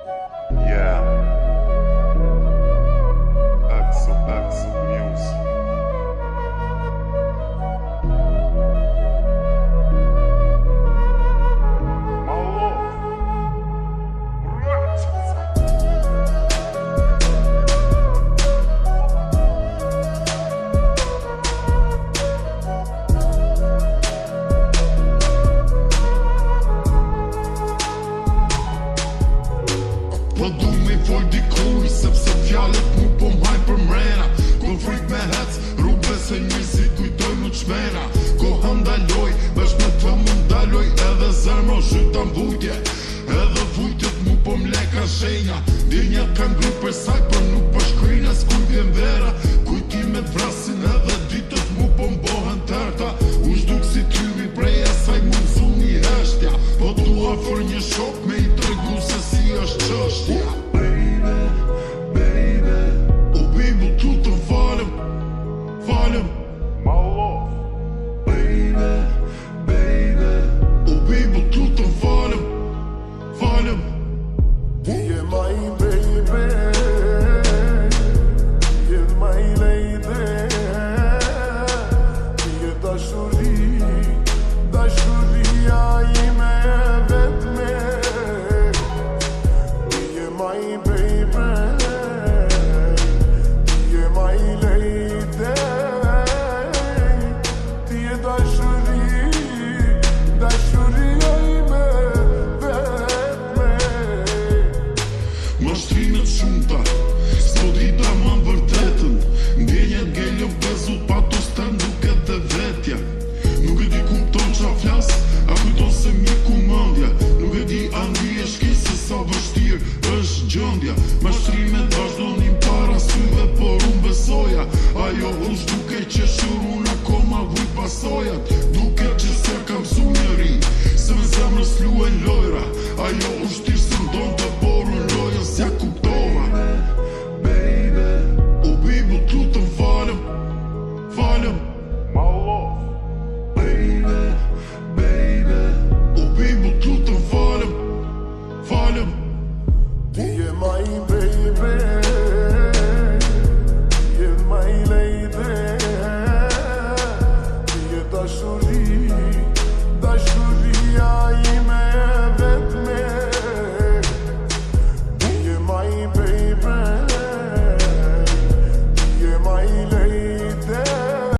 Yeah. Axel Music. Po du me fol dikuj, sepse fjallet mu po m'hajnë për mrena. Ko frik me hec, rrugve se njësit kujtoj mu qmena. Ko ndaloj, vesh me të mu ndaloj, edhe zërmo shyta mbujtje. Edhe vujtjet mu po m'leka shenja. Dinjat kanë gru për saj, për nuk po shkrina, s'kuj vjen vera. Kujtimet vrasin edhe ditët mu po m'bohen tërta. U shduk si tyri prej asaj mu m'zu një heshtja. Po tu ofër një shok